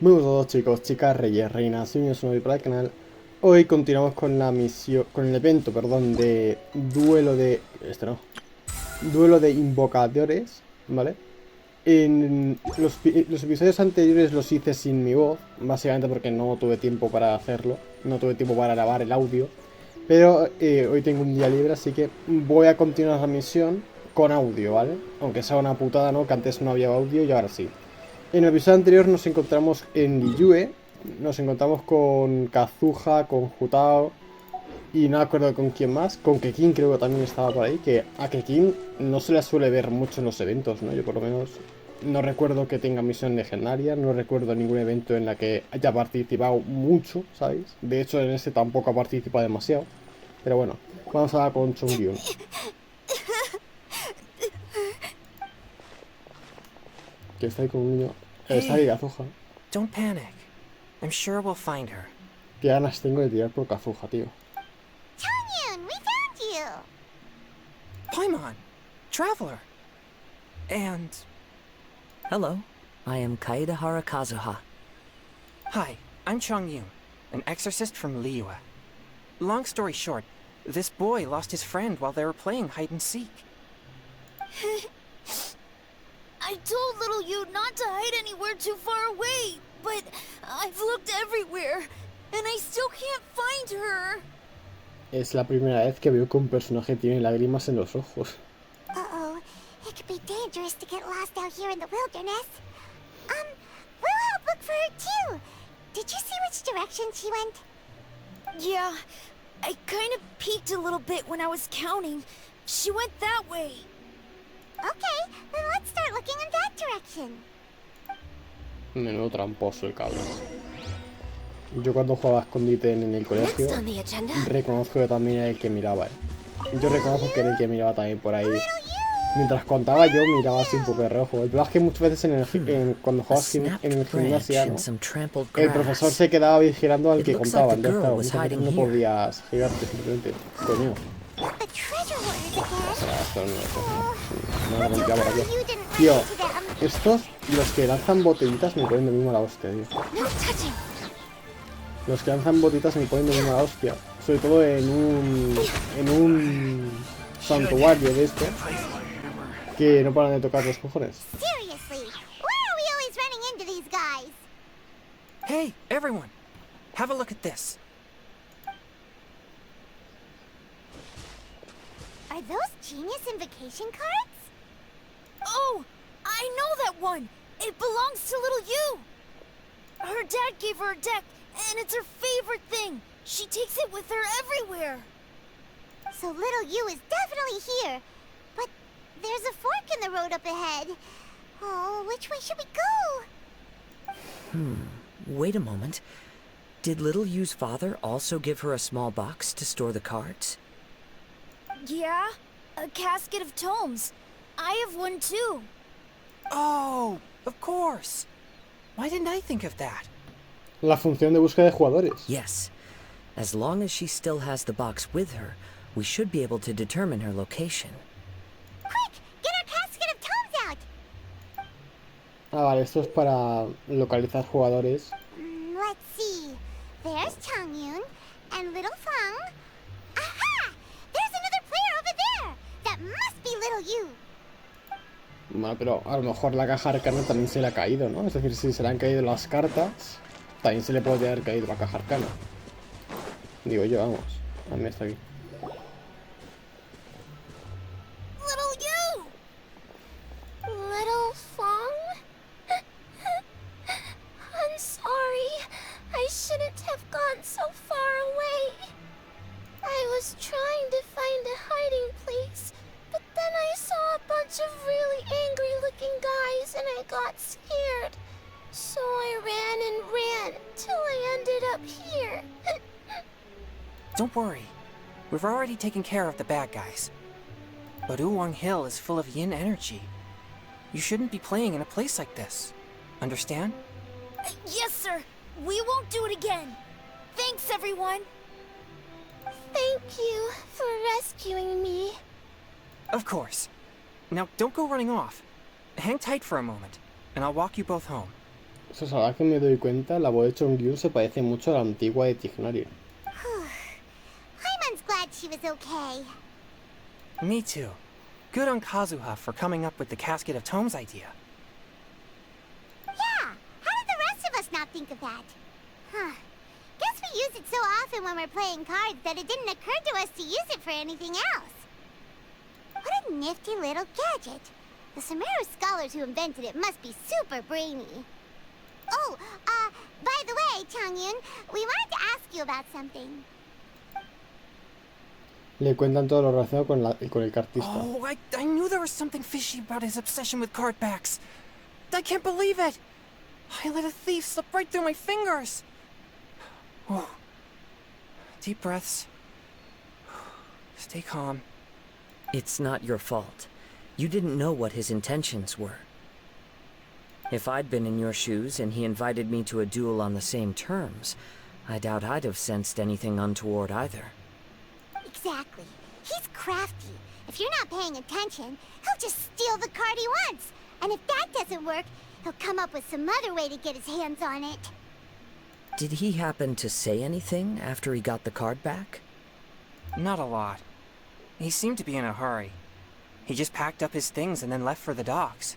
Muy buenos a todos chicos, chicas, reyes, reinas, niños, no para el canal. Hoy continuamos con la misión, con el evento, perdón, de duelo de... Duelo de invocadores, ¿vale? En los episodios anteriores los hice sin mi voz, básicamente porque no tuve tiempo para hacerlo, no tuve tiempo para grabar el audio. Pero hoy tengo un día libre, así que voy a continuar la misión con audio, ¿vale? Aunque sea una putada, ¿no? Que antes no había audio y ahora sí. En el episodio anterior nos encontramos en Liyue, nos encontramos con Kazuha, con Jutao y no me acuerdo con quién más, con Kekin creo que también estaba por ahí, que a Kekin no se le suele ver mucho en los eventos, ¿no? Yo por lo menos no recuerdo que tenga misión legendaria, no recuerdo ningún evento en la que haya participado mucho, ¿sabéis? De hecho en ese tampoco ha participado demasiado, pero bueno, vamos a con Chongyun. Que está ahí con un niño. Está ahí Kazuha. Don't panic. I'm sure we'll find her. Qué ganas tengo de tirar por Kazuha, tío. Chongyun, we found you! Paimon! Traveler! And... Hello, I am Kaedehara Kazuha. Hi, I'm Chongyun, an exorcist from Liyue. Long story short, this boy lost his friend while they were playing hide-and-seek. I told little you not to hide anywhere too far away, but I've looked everywhere, and I still can't find her. Es la primera vez que veo que un personaje tiene lágrimas en los ojos. Uh-oh, it could be dangerous to get lost out here in the wilderness. We'll help look for her too. Did you see which direction she went? Yeah, I kind of peeked a little bit when I was counting. She went that way. Okay, then let's start looking in that direction. Menudo tramposo el cabrón. Yo cuando jugaba a escondite en el colegio, reconozco que también era el que miraba, Yo reconozco que era el que miraba también por ahí. Mientras contaba yo miraba así un poco de reojo. El problema es que muchas veces cuando jugabas en el gimnasio, ¿no? El profesor se quedaba vigilando al que contaba. Entonces claro, muchas veces no podías girarte simplemente. Coño. Tío, estos, los que lanzan botellitas me ponen de muy mala hostia, tío. Los que lanzan botellitas me ponen de muy mala hostia. Sobre todo en un santuario de esto, que no paran de tocar los cojones. Hey, everyone! Have a look at this. Are those genius invocation cards? Oh, I know that one! It belongs to little you! Her dad gave her a deck, and it's her favorite thing! She takes it with her everywhere! So little you is definitely here! But there's a fork in the road up ahead! Oh, which way should we go? Wait a moment. Did Little Yu's father also give her a small box to store the cards? Yeah, a casket of tomes. I have one too. Oh, of course! Why didn't I think of that? La función de búsqueda de jugadores. Yes. As long as she still has the box with her, we should be able to determine her location. Quick, get our casket of tomes out! Ah, vale, esto es para localizar jugadores. Let's see. There's Chongyun and little Feng. Aha! There's another player over there! That must be little you. Bueno, pero a lo mejor la caja arcana también se le ha caído, ¿no? Es decir, si se le han caído las cartas, también se le puede haber caído la caja arcana. Digo yo, vamos. A mí está aquí. Little you! Little Feng? I'm sorry. I shouldn't have gone so far away. I was trying to find a hiding place, but then I saw a bunch of really angry-looking guys and I got scared. So I ran till I ended up here. Don't worry. We've already taken care of the bad guys. But Uwang Hill is full of yin energy. You shouldn't be playing in a place like this. Understand? Yes, sir. We won't do it again. Thanks, everyone. Thank you for rescuing me. Of course. Now, don't go running off. Hang tight for a moment, and I'll walk you both home. Eso es ahora que me doy cuenta, la voz de Chongyun se parece mucho a la antigua de Tighnari. Paimon's glad she was okay. Me too. Good on Kazuha for coming up with the casket of tomes idea. Yeah, how did the rest of us not think of that? Huh. Guess we use it so often when we're playing cards that it didn't occur to us to use it for anything else. What a nifty little gadget. The Sumeru scholars who invented it must be super brainy. Oh, by the way, Changyun, we wanted to ask you about something. Le cuentan todo lo relacionado con el cartista. Oh, I knew there was something fishy about his obsession with card backs. I can't believe it. I let a thief slip right through my fingers. Oh. Deep breaths. Stay calm. It's not your fault. You didn't know what his intentions were. If I'd been in your shoes and he invited me to a duel on the same terms, I doubt I'd have sensed anything untoward either. Exactly. He's crafty. If you're not paying attention, he'll just steal the card he wants. And if that doesn't work, he'll come up with some other way to get his hands on it. Did he happen to say anything after he got the card back? Not a lot. He seemed to be in a hurry. He just packed up his things and then left for the docks.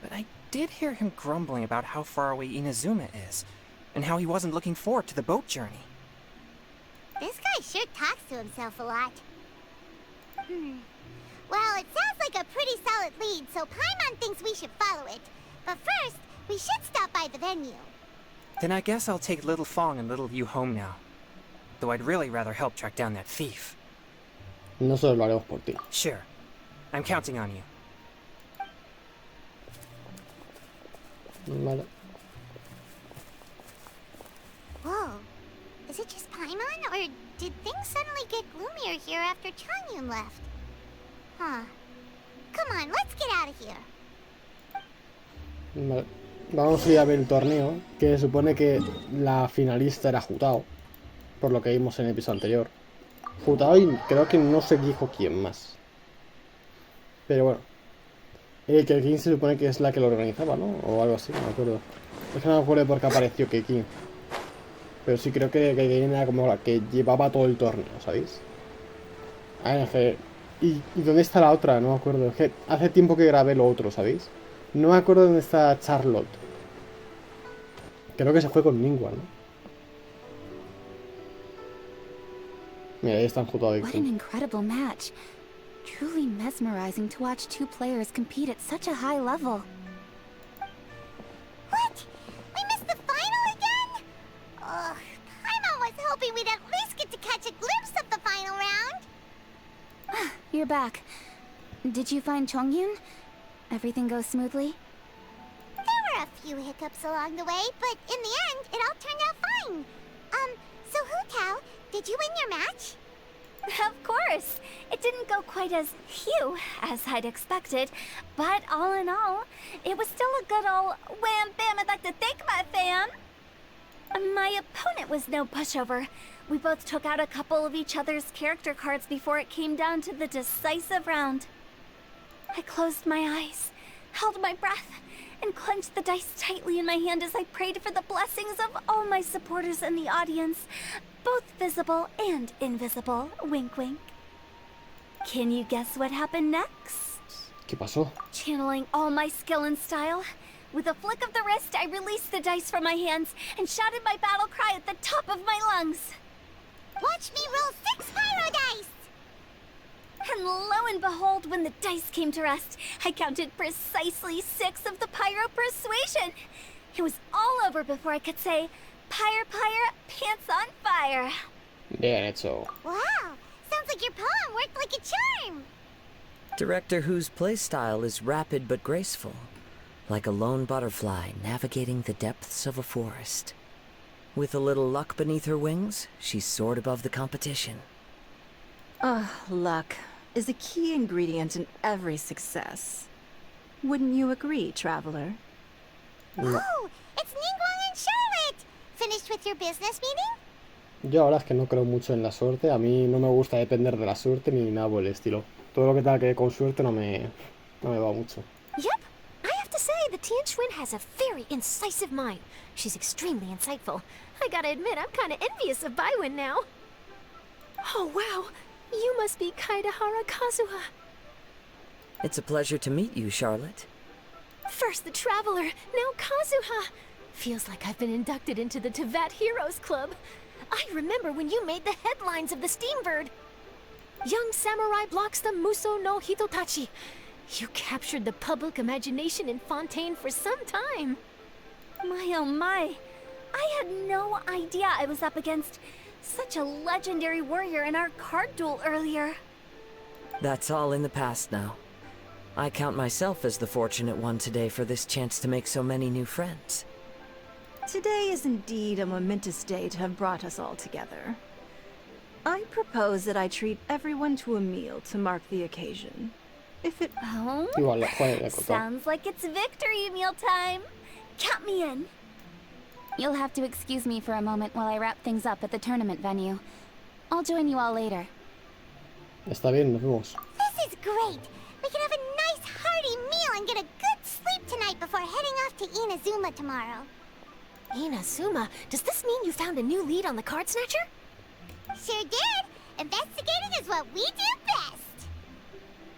But I did hear him grumbling about how far away Inazuma is, and how he wasn't looking forward to the boat journey. This guy sure talks to himself a lot. Well, it sounds like a pretty solid lead, so Paimon thinks we should follow it. But first, we should stop by the venue. Then I guess I'll take Little Fong and Little Yu home now. Though I'd really rather help track down that thief. Nosotros lo haremos por ti. Sure. I'm counting on you. Vale. Whoa. Is it just Paimon, or did things suddenly get gloomier here after Changyun left? Huh. Come on, let's get out of here. Vale. Vamos a ir a ver el torneo, que se supone que la finalista era Jutao, por lo que vimos en el episodio anterior. Jutao y creo que no se dijo quién más. Pero bueno. El Kekin se supone que es la que lo organizaba, ¿no? O algo así, no me acuerdo. Es que no me acuerdo por qué apareció Kekin. Pero sí creo que Kekin era como la que llevaba todo el torneo, ¿sabéis? Ah, es que... ¿Y dónde está la otra? No me acuerdo. Es que hace tiempo que grabé lo otro, ¿sabéis? No me acuerdo dónde está Charlotte. Creo que se fue con Ningguang, ¿no? Mira, ahí están Jutao y What an Kekin. incredible match. Truly mesmerizing to watch two players compete at such a high level. What? We missed the final again? Ugh, Paimon was hoping we'd at least get to catch a glimpse of the final round. You're back. Did you find Chongyun? Everything go smoothly? There were a few hiccups along the way, but in the end, it all turned out fine. So Hu-Tao, did you win your match? Of course! It didn't go quite as phew as I'd expected, but all in all, it was still a good old wham bam. I'd like to thank my fam! My opponent was no pushover. We both took out a couple of each other's character cards before it came down to the decisive round. I closed my eyes, held my breath, and clenched the dice tightly in my hand as I prayed for the blessings of all my supporters in the audience, both visible and invisible. Wink, wink. Can you guess what happened next? ¿Qué pasó? Channeling all my skill and style, with a flick of the wrist, I released the dice from my hands and shouted my battle cry at the top of my lungs. Watch me roll 6 pyro dice! And lo and behold, when the dice came to rest, I counted precisely 6 of the pyro persuasion. It was all over before I could say, "Pyre, pyre, pants on fire." Bien hecho. Wow, sounds like your poem worked like a charm. Director Who's playstyle is rapid but graceful, like a lone butterfly navigating the depths of a forest. With a little luck beneath her wings, she soared above the competition. Luck is a key ingredient in every success. Wouldn't you agree, traveler? No. Oh, it's Ningguang and Charlotte! Finished with your business meeting? Yo ahora es que no creo mucho en la suerte. A mí no me gusta depender de la suerte ni nada por el estilo. Todo lo que tenga que ver con suerte no me va mucho. Yep, I have to say, the Tianquan has a very incisive mind. She's extremely insightful. I gotta admit, I'm kinda envious of Baiwen now. Oh, wow. You must be Kaidahara Kazuha. It's a pleasure to meet you, Charlotte. First the Traveler, now Kazuha. Feels like I've been inducted into the Tevat Heroes Club. I remember when you made the headlines of the Steambird. Young samurai blocks the Muso no Hitotachi. You captured the public imagination in Fontaine for some time. My oh my. I had no idea I was up against such a legendary warrior in our card duel earlier. That's all in the past now. I count myself as the fortunate one today for this chance to make so many new friends. Today is indeed a momentous day to have brought us all together. I propose that I treat everyone to a meal to mark the occasion. If it... Oh? Igual, joder, le he cortado. Sounds like it's victory meal time. Count me in. You'll have to excuse me for a moment while I wrap things up at the tournament venue. I'll join you all later. Está bien, nos vemos. This is great. We can have a nice hearty meal and get a good sleep tonight before heading off to Inazuma tomorrow. Inazuma? Does this mean you found a new lead on the Card Snatcher? Sure did. Investigating is what we do best.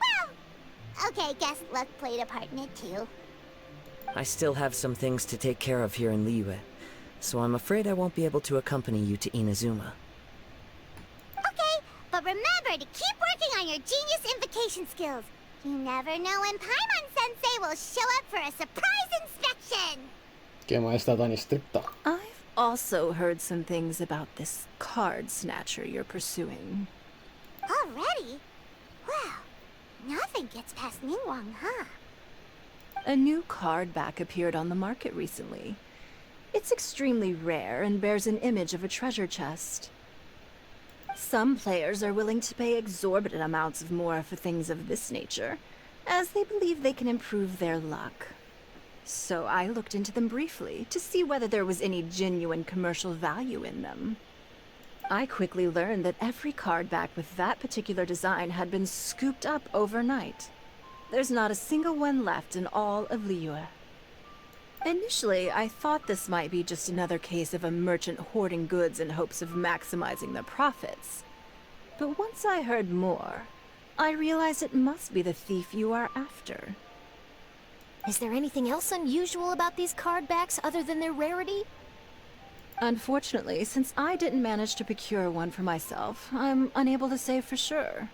Well, okay, guess luck played a part in it too. I still have some things to take care of here in Liyue, so I'm afraid I won't be able to accompany you to Inazuma. Okay, but remember to keep working on your genius invocation skills. You never know when Paimon-sensei will show up for a surprise inspection. Qué maestra tan estricta. I've also heard some things about this card snatcher you're pursuing. Already? Well, nothing gets past Ningguang, huh? A new card back appeared on the market recently. It's extremely rare and bears an image of a treasure chest. Some players are willing to pay exorbitant amounts of more for things of this nature, as they believe they can improve their luck. So I looked into them briefly to see whether there was any genuine commercial value in them. I quickly learned that every card back with that particular design had been scooped up overnight. There's not a single one left in all of Liyue. Initially, I thought this might be just another case of a merchant hoarding goods in hopes of maximizing their profits. But once I heard more, I realized it must be the thief you are after. Is there anything else unusual about these card backs other than their rarity? Unfortunately, since I didn't manage to procure one for myself, I'm unable to say for sure.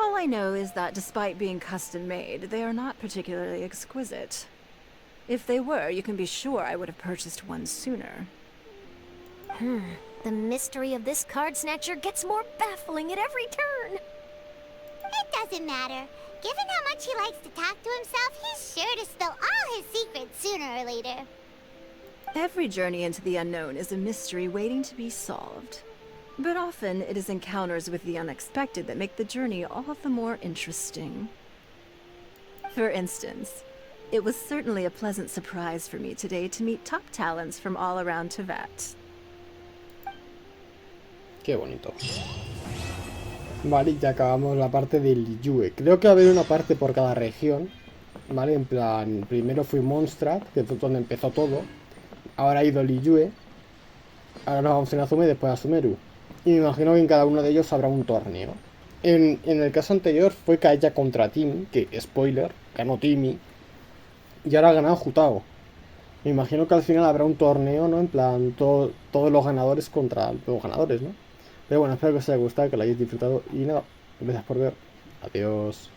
All I know is that despite being custom-made, they are not particularly exquisite. If they were, you can be sure I would have purchased one sooner. The mystery of this card snatcher gets more baffling at every turn. It doesn't matter. Given how much he likes to talk to himself, he's sure to spill all his secrets sooner or later. Every journey into the unknown is a mystery waiting to be solved. But often it is encounters with the unexpected that make the journey all the more interesting. For instance, it was certainly a pleasant surprise for me today to meet top talents from all around Tevat. Qué bonito. Vale, ya acabamos la parte del Liyue. Creo que va a haber una parte por cada región. Vale, en plan, primero fui Mondstadt, que fue donde empezó todo. Ahora ha ido Liyue. Ahora nos vamos a Inazuma y después a Sumeru. Y me imagino que en cada uno de ellos habrá un torneo. En el caso anterior fue Kaeya contra Tim, que, spoiler, ganó Timmy. Y ahora ha ganado Jutao. Me imagino que al final habrá un torneo, ¿no? En plan, todos los ganadores contra los ganadores, ¿no? Pero bueno, espero que os haya gustado, que lo hayáis disfrutado. Y nada, gracias por ver. Adiós.